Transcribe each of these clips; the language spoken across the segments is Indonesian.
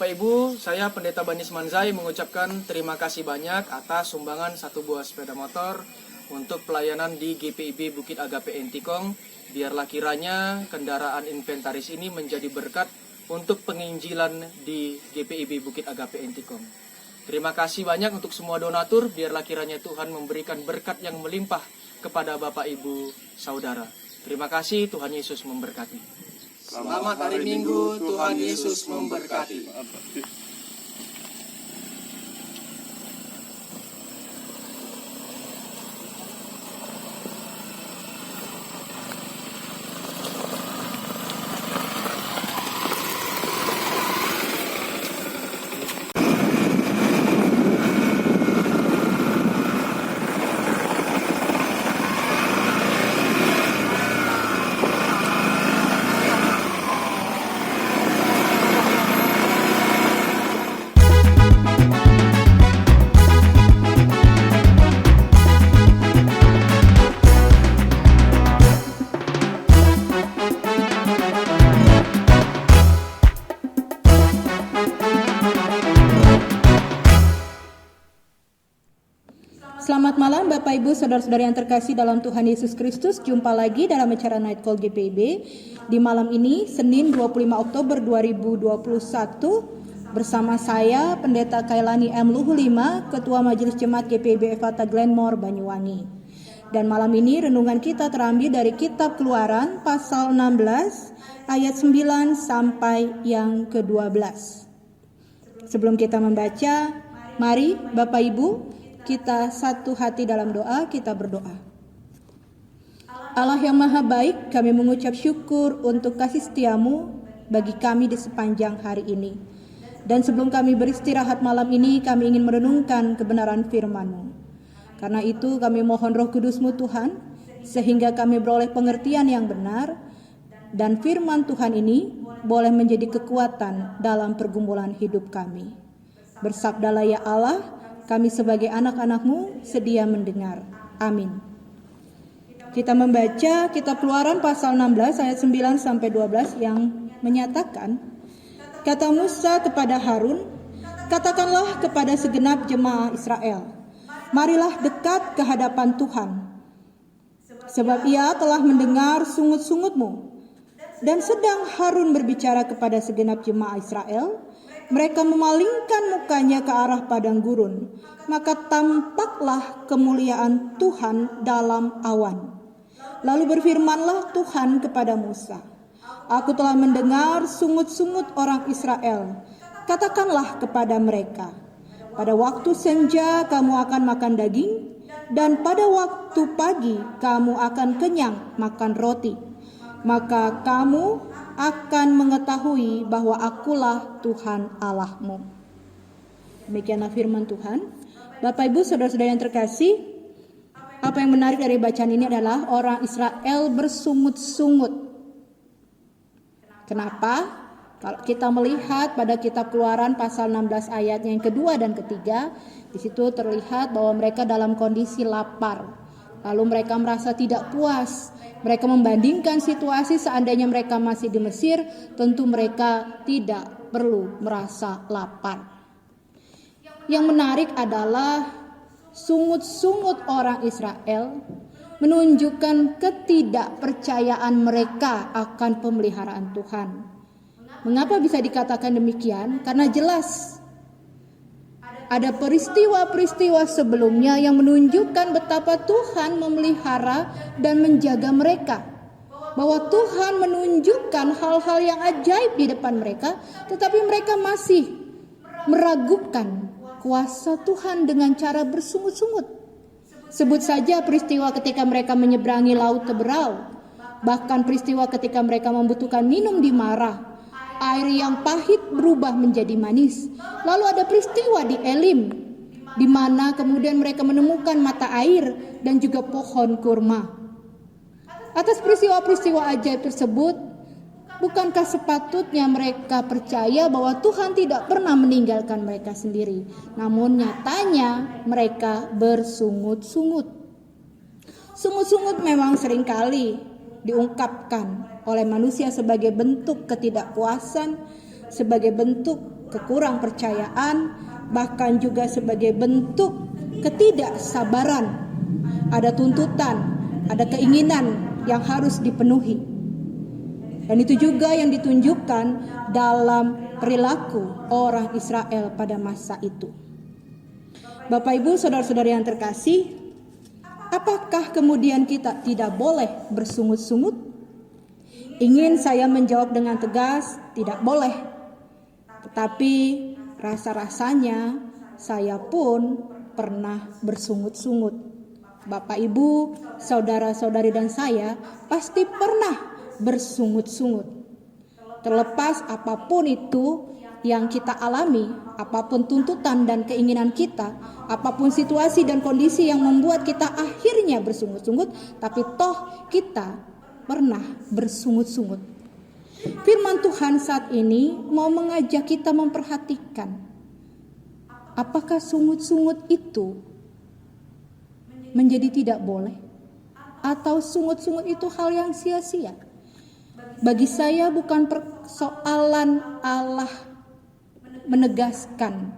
Bapak Ibu, saya Pendeta Banis Manzai mengucapkan terima kasih banyak atas sumbangan 1 buah sepeda motor untuk pelayanan di GPIB Bukit Agape Entikong. Biarlah kiranya kendaraan inventaris ini menjadi berkat untuk penginjilan di GPIB Bukit Agape Entikong. Terima kasih banyak untuk semua donatur. Biarlah kiranya Tuhan memberikan berkat yang melimpah kepada Bapak Ibu Saudara. Terima kasih, Tuhan Yesus memberkati. Selamat hari Minggu, Tuhan Yesus memberkati. Selamat malam Bapak Ibu Saudara-saudara yang terkasih dalam Tuhan Yesus Kristus. Jumpa lagi dalam acara Night Call GPIB di malam ini, Senin 25 Oktober 2021, bersama saya Pendeta Kailani M. Luhulima, Ketua Majelis Jemaat GPIB Efata Glenmore, Banyuwangi. Dan malam ini renungan kita terambil dari Kitab Keluaran pasal 16 ayat 9 sampai yang ke-12. Sebelum kita membaca, mari Bapak Ibu kita satu hati dalam doa, kita berdoa. Allah yang maha baik, kami mengucap syukur untuk kasih setiamu bagi kami di sepanjang hari ini. Dan sebelum kami beristirahat malam ini, kami ingin merenungkan kebenaran firman-Mu. Karena itu kami mohon Roh Kudus-Mu Tuhan, sehingga kami beroleh pengertian yang benar, dan firman Tuhan ini boleh menjadi kekuatan dalam pergumulan hidup kami. Bersabdalah ya Allah, kami sebagai anak-anak-Mu sedia mendengar. Amin. Kita membaca Kitab Keluaran pasal 16 ayat 9 sampai 12 yang menyatakan, kata Musa kepada Harun, katakanlah kepada segenap jemaah Israel, marilah dekat ke hadapan Tuhan, sebab Ia telah mendengar sungut-sungutmu. Dan sedang Harun berbicara kepada segenap jemaah Israel, mereka memalingkan mukanya ke arah padang gurun, maka tampaklah kemuliaan Tuhan dalam awan. Lalu berfirmanlah Tuhan kepada Musa, aku telah mendengar sungut-sungut orang Israel. Katakanlah kepada mereka, pada waktu senja kamu akan makan daging, dan pada waktu pagi kamu akan kenyang makan roti. Maka kamu akan mengetahui bahwa akulah Tuhan Allahmu. Demikianlah firman Tuhan. Bapak Ibu Saudara-saudara yang terkasih, apa yang menarik dari bacaan ini adalah orang Israel bersungut-sungut. Kenapa? Kalau kita melihat pada Kitab Keluaran pasal 16 ayat yang kedua dan ketiga, di situ terlihat bahwa mereka dalam kondisi lapar. Lalu mereka merasa tidak puas. Mereka membandingkan situasi seandainya mereka masih di Mesir, tentu mereka tidak perlu merasa lapar. Yang menarik adalah sungut-sungut orang Israel menunjukkan ketidakpercayaan mereka akan pemeliharaan Tuhan. Mengapa bisa dikatakan demikian? Karena jelas ada peristiwa-peristiwa sebelumnya yang menunjukkan betapa Tuhan memelihara dan menjaga mereka. Bahwa Tuhan menunjukkan hal-hal yang ajaib di depan mereka, tetapi mereka masih meragukan kuasa Tuhan dengan cara bersungut-sungut. Sebut saja peristiwa ketika mereka menyeberangi laut Teberau, bahkan peristiwa ketika mereka membutuhkan minum di Marah. Air yang pahit berubah menjadi manis. Lalu ada peristiwa di Elim, di mana kemudian mereka menemukan mata air dan juga pohon kurma. Atas peristiwa-peristiwa ajaib tersebut, bukankah sepatutnya mereka percaya bahwa Tuhan tidak pernah meninggalkan mereka sendiri? Namun nyatanya mereka bersungut-sungut. Sungut-sungut memang seringkali diungkapkan oleh manusia sebagai bentuk ketidakpuasan, sebagai bentuk kekurang percayaan, bahkan juga sebagai bentuk ketidaksabaran. Ada tuntutan, ada keinginan yang harus dipenuhi. Dan itu juga yang ditunjukkan dalam perilaku orang Israel pada masa itu. Bapak Ibu, saudara-saudari yang terkasih, apakah kemudian kita tidak boleh bersungut-sungut? Ingin saya menjawab dengan tegas, tidak boleh. Tetapi rasa-rasanya saya pun pernah bersungut-sungut. Bapak Ibu, saudara-saudari dan saya pasti pernah bersungut-sungut. Terlepas apapun itu yang kita alami, apapun tuntutan dan keinginan kita, apapun situasi dan kondisi yang membuat kita akhirnya bersungut-sungut, tapi toh kita pernah bersungut-sungut. Firman Tuhan saat ini mau mengajak kita memperhatikan, apakah sungut-sungut itu menjadi tidak boleh, atau sungut-sungut itu hal yang sia-sia? Bagi saya bukan persoalan Allah menegaskan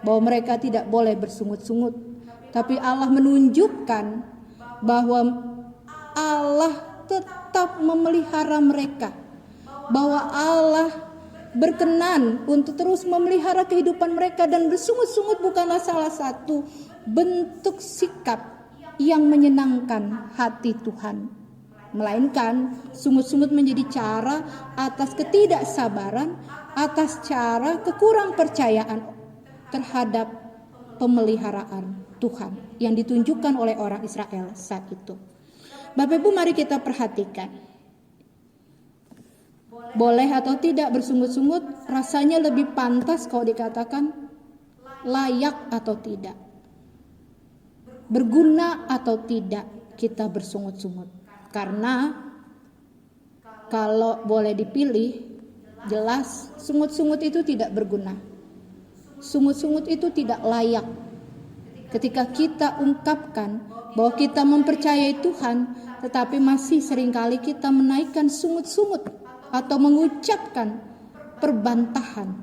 bahwa mereka tidak boleh bersungut-sungut, tapi Allah menunjukkan bahwa Allah tetap memelihara mereka, bahwa Allah berkenan untuk terus memelihara kehidupan mereka, dan bersungut-sungut bukanlah salah satu bentuk sikap yang menyenangkan hati Tuhan, melainkan sungut-sungut menjadi cara atas ketidaksabaran, atas cara kekurang percayaan terhadap pemeliharaan Tuhan yang ditunjukkan oleh orang Israel saat itu. Bapak Ibu, mari kita perhatikan. Boleh atau tidak bersungut-sungut, rasanya lebih pantas kalau dikatakan layak atau tidak, berguna atau tidak kita bersungut-sungut. Karena kalau boleh dipilih, jelas sungut-sungut itu tidak berguna. Sungut-sungut itu tidak layak. Ketika kita ungkapkan bahwa kita mempercayai Tuhan, tetapi masih seringkali kita menaikkan sungut-sungut atau mengucapkan perbantahan.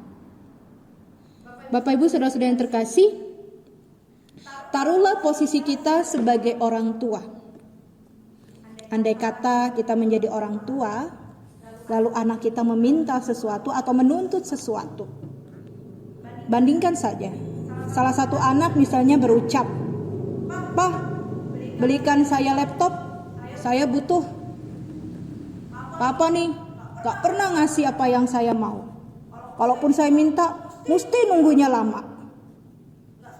Bapak Ibu, saudara-saudara yang terkasih, taruhlah posisi kita sebagai orang tua. Andai kata kita menjadi orang tua, lalu anak kita meminta sesuatu atau menuntut sesuatu. Bandingkan saja, salah satu anak misalnya berucap, "Pak, belikan saya laptop, saya butuh. Papa nih gak pernah ngasih apa yang saya mau. Kalaupun saya minta, mesti nunggunya lama.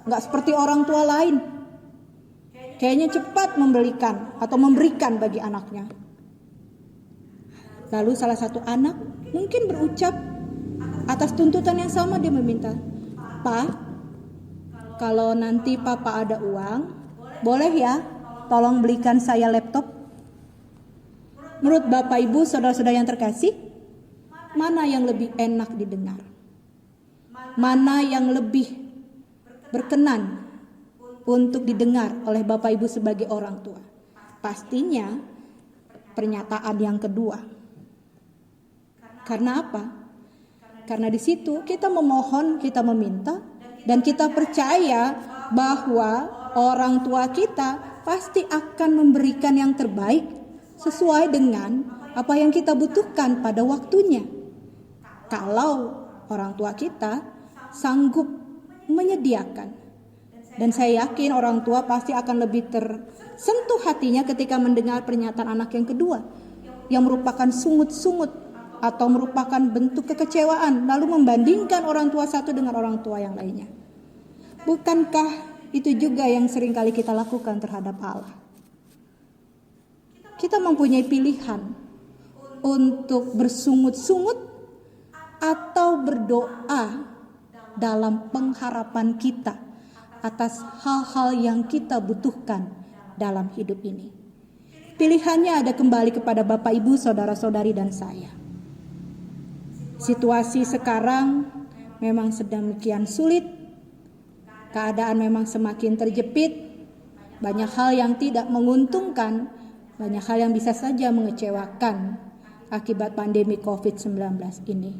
Gak seperti orang tua lain. Kayaknya cepat membelikan atau memberikan bagi anaknya." Lalu salah satu anak mungkin berucap atas tuntutan yang sama, dia meminta, "Pak, kalau nanti papa ada uang, boleh ya tolong belikan saya laptop?" Menurut Bapak Ibu, saudara-saudara yang terkasih, mana yang lebih enak didengar? Mana yang lebih berkenan untuk didengar oleh Bapak Ibu sebagai orang tua? Pastinya pernyataan yang kedua. Karena apa? Karena di situ kita memohon, kita meminta, dan kita percaya bahwa orang tua kita pasti akan memberikan yang terbaik sesuai dengan apa yang kita butuhkan pada waktunya. Kalau orang tua kita sanggup menyediakan. Dan saya yakin orang tua pasti akan lebih tersentuh hatinya ketika mendengar pernyataan anak yang kedua, yang merupakan sungut-sungut atau merupakan bentuk kekecewaan, lalu membandingkan orang tua satu dengan orang tua yang lainnya. Bukankah itu juga yang seringkali kita lakukan terhadap Allah? Kita mempunyai pilihan untuk bersungut-sungut atau berdoa dalam pengharapan kita atas hal-hal yang kita butuhkan dalam hidup ini. Pilihannya ada kembali kepada Bapak Ibu, saudara-saudari dan saya. Situasi sekarang memang sedemikian sulit, keadaan memang semakin terjepit, banyak hal yang tidak menguntungkan, banyak hal yang bisa saja mengecewakan akibat pandemi COVID-19 ini.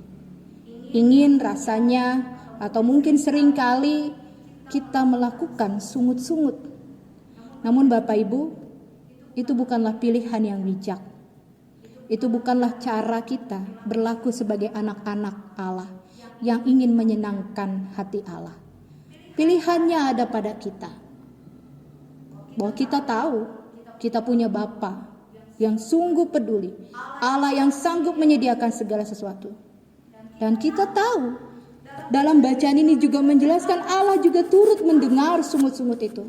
ingin rasanya atau mungkin seringkali kita melakukan sungut-sungut. Namun Bapak Ibu, itu bukanlah pilihan yang bijak. Itu bukanlah cara kita berlaku sebagai anak-anak Allah yang ingin menyenangkan hati Allah. Pilihannya ada pada kita. Bahwa kita tahu kita punya Bapa yang sungguh peduli, Allah yang sanggup menyediakan segala sesuatu. Dan kita tahu dalam bacaan ini juga menjelaskan Allah juga turut mendengar sungut-sungut itu.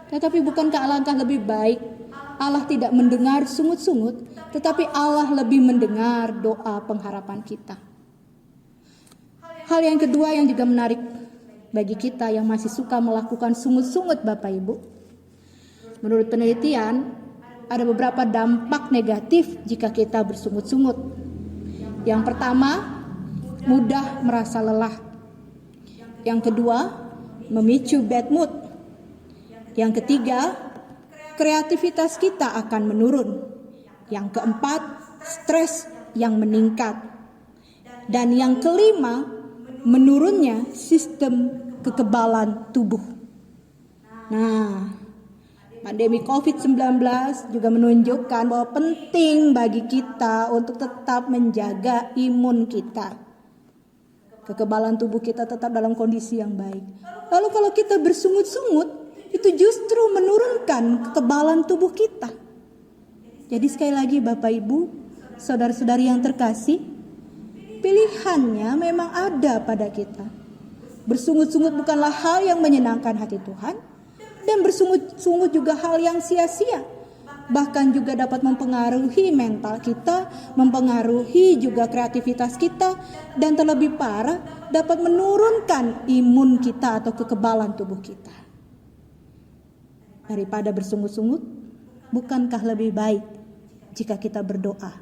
Tetapi bukankah alangkah lebih baik Allah tidak mendengar sungut-sungut, tetapi Allah lebih mendengar doa pengharapan kita. Hal yang kedua yang juga menarik bagi kita yang masih suka melakukan sungut-sungut Bapak Ibu. Menurut penelitian, ada beberapa dampak negatif jika kita bersungut-sungut. Yang pertama, mudah merasa lelah. Yang kedua, memicu bad mood. Yang ketiga, kreativitas kita akan menurun. Yang keempat, stres yang meningkat. Dan yang kelima, menurunnya sistem kekebalan tubuh. Nah, pandemi COVID-19 juga menunjukkan bahwa penting bagi kita untuk tetap menjaga imun kita. Kekebalan tubuh kita tetap dalam kondisi yang baik. Lalu kalau kita bersungut-sungut, itu justru menurunkan kekebalan tubuh kita. Jadi sekali lagi Bapak Ibu, saudara-saudari yang terkasih, pilihannya memang ada pada kita. Bersungut-sungut bukanlah hal yang menyenangkan hati Tuhan, dan bersungut-sungut juga hal yang sia-sia. Bahkan juga dapat mempengaruhi mental kita, mempengaruhi juga kreativitas kita, dan terlebih parah dapat menurunkan imun kita atau kekebalan tubuh kita. Daripada bersungut-sungut, bukankah lebih baik jika kita berdoa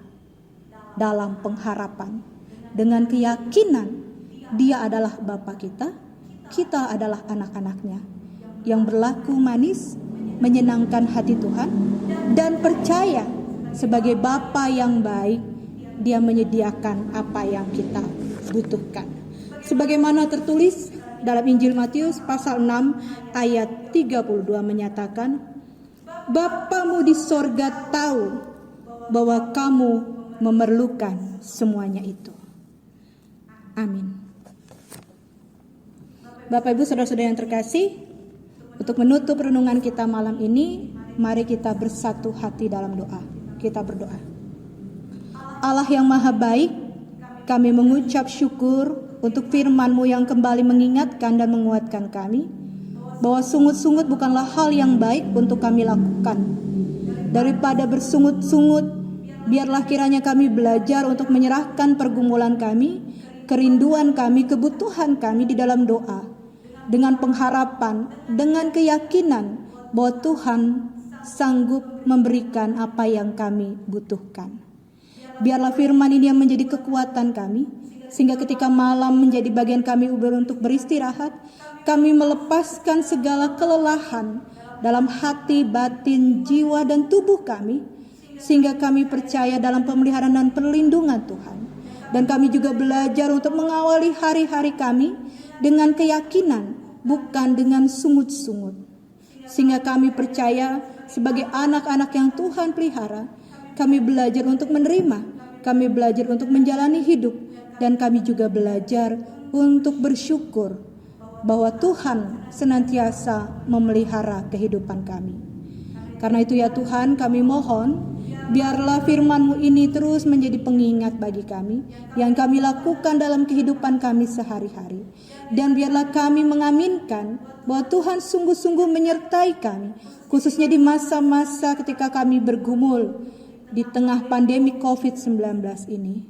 dalam pengharapan dengan keyakinan Dia adalah Bapa kita adalah anak-anaknya yang berlaku manis, menyenangkan hati Tuhan, dan percaya sebagai Bapa yang baik, Dia menyediakan apa yang kita butuhkan. Sebagaimana tertulis dalam Injil Matius pasal 6 ayat 32 menyatakan, Bapamu di sorga tahu bahwa kamu memerlukan semuanya itu. Amin. Bapak Ibu saudara-saudara yang terkasih, untuk menutup renungan kita malam ini, mari kita bersatu hati dalam doa. Kita berdoa. Allah yang maha baik, kami mengucap syukur untuk firman-Mu yang kembali mengingatkan dan menguatkan kami, bahwa sungut-sungut bukanlah hal yang baik untuk kami lakukan. Daripada bersungut-sungut, biarlah kiranya kami belajar untuk menyerahkan pergumulan kami, kerinduan kami, kebutuhan kami di dalam doa, dengan pengharapan, dengan keyakinan bahwa Tuhan sanggup memberikan apa yang kami butuhkan. Biarlah firman ini yang menjadi kekuatan kami, sehingga ketika malam menjadi bagian kami untuk beristirahat, kami melepaskan segala kelelahan dalam hati, batin, jiwa, dan tubuh kami, sehingga kami percaya dalam pemeliharaan dan perlindungan Tuhan. Dan kami juga belajar untuk mengawali hari-hari kami dengan keyakinan, bukan dengan sungut-sungut. Sehingga kami percaya sebagai anak-anak yang Tuhan pelihara, kami belajar untuk menerima, kami belajar untuk menjalani hidup, dan kami juga belajar untuk bersyukur bahwa Tuhan senantiasa memelihara kehidupan kami. Karena itu ya Tuhan, kami mohon, biarlah firman-Mu ini terus menjadi pengingat bagi kami yang kami lakukan dalam kehidupan kami sehari-hari. Dan biarlah kami mengaminkan bahwa Tuhan sungguh-sungguh menyertai kami, khususnya di masa-masa ketika kami bergumul di tengah pandemi COVID-19 ini.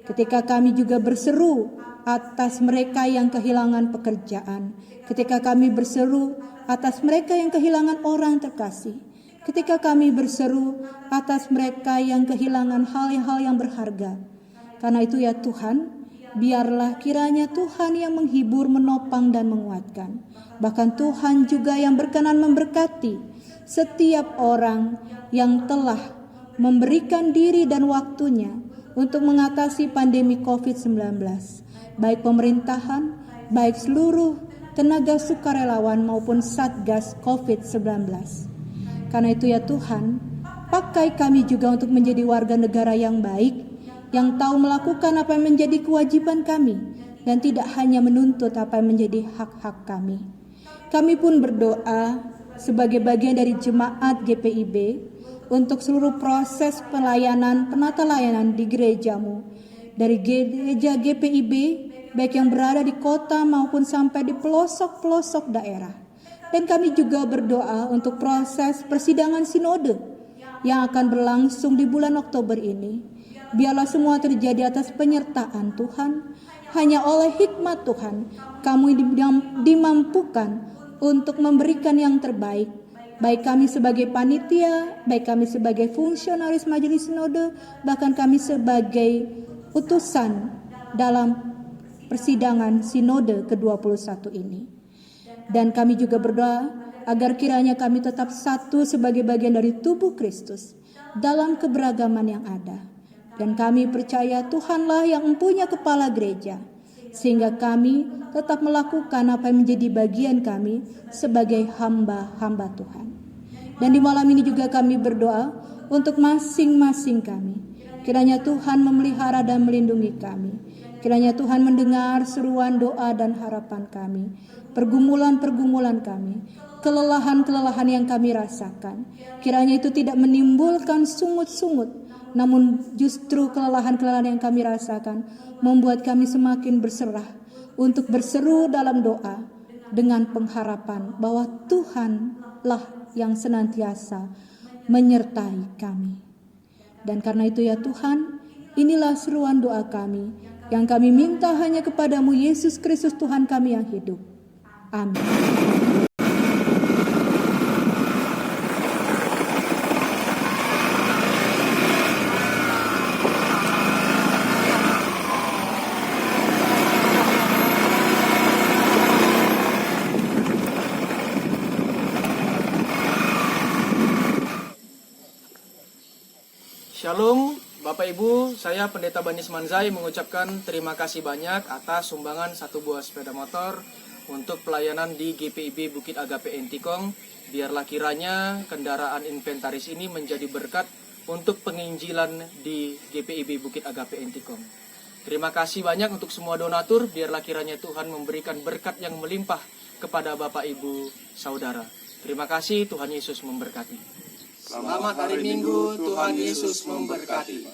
Ketika kami juga berseru atas mereka yang kehilangan pekerjaan, ketika kami berseru atas mereka yang kehilangan orang terkasih, ketika kami berseru atas mereka yang kehilangan hal-hal yang berharga. Karena itu ya Tuhan, biarlah kiranya Tuhan yang menghibur, menopang, dan menguatkan. Bahkan Tuhan juga yang berkenan memberkati setiap orang yang telah memberikan diri dan waktunya untuk mengatasi pandemi COVID-19. baik pemerintahan, baik seluruh tenaga sukarelawan maupun Satgas COVID-19. Karena itu ya Tuhan, pakai kami juga untuk menjadi warga negara yang baik, yang tahu melakukan apa yang menjadi kewajiban kami, dan tidak hanya menuntut apa yang menjadi hak-hak kami. Kami pun berdoa sebagai bagian dari jemaat GPIB untuk seluruh proses pelayanan, penata layanan di gerejamu, dari gereja GPIB, baik yang berada di kota maupun sampai di pelosok-pelosok daerah. Dan kami juga berdoa untuk proses persidangan sinode yang akan berlangsung di bulan Oktober ini. Biarlah semua terjadi atas penyertaan Tuhan. Hanya oleh hikmat Tuhan, kami dimampukan untuk memberikan yang terbaik. Baik kami sebagai panitia, baik kami sebagai fungsionaris majelis sinode, bahkan kami sebagai utusan dalam persidangan sinode ke-21 ini. Dan kami juga berdoa agar kiranya kami tetap satu sebagai bagian dari tubuh Kristus dalam keberagaman yang ada. Dan kami percaya Tuhanlah yang mempunyai kepala gereja, sehingga kami tetap melakukan apa yang menjadi bagian kami sebagai hamba-hamba Tuhan. Dan di malam ini juga kami berdoa untuk masing-masing kami. Kiranya Tuhan memelihara dan melindungi kami. Kiranya Tuhan mendengar seruan doa dan harapan kami, pergumulan-pergumulan kami, kelelahan-kelelahan yang kami rasakan. Kiranya itu tidak menimbulkan sungut-sungut, namun justru kelelahan-kelelahan yang kami rasakan membuat kami semakin berserah untuk berseru dalam doa dengan pengharapan bahwa Tuhanlah yang senantiasa menyertai kami. Dan karena itu ya Tuhan, inilah seruan doa kami yang kami minta hanya kepadamu Yesus Kristus Tuhan kami yang hidup. Amin. Shalom, Bapak Ibu, saya Pendeta Banis Manzai mengucapkan terima kasih banyak atas sumbangan 1 buah sepeda motor untuk pelayanan di GPIB Bukit Agape Entikong. Biarlah kiranya kendaraan inventaris ini menjadi berkat untuk penginjilan di GPIB Bukit Agape Entikong. Terima kasih banyak untuk semua donatur, biarlah kiranya Tuhan memberikan berkat yang melimpah kepada Bapak Ibu Saudara. Terima kasih, Tuhan Yesus memberkati. Selamat hari Minggu, Tuhan Yesus memberkati.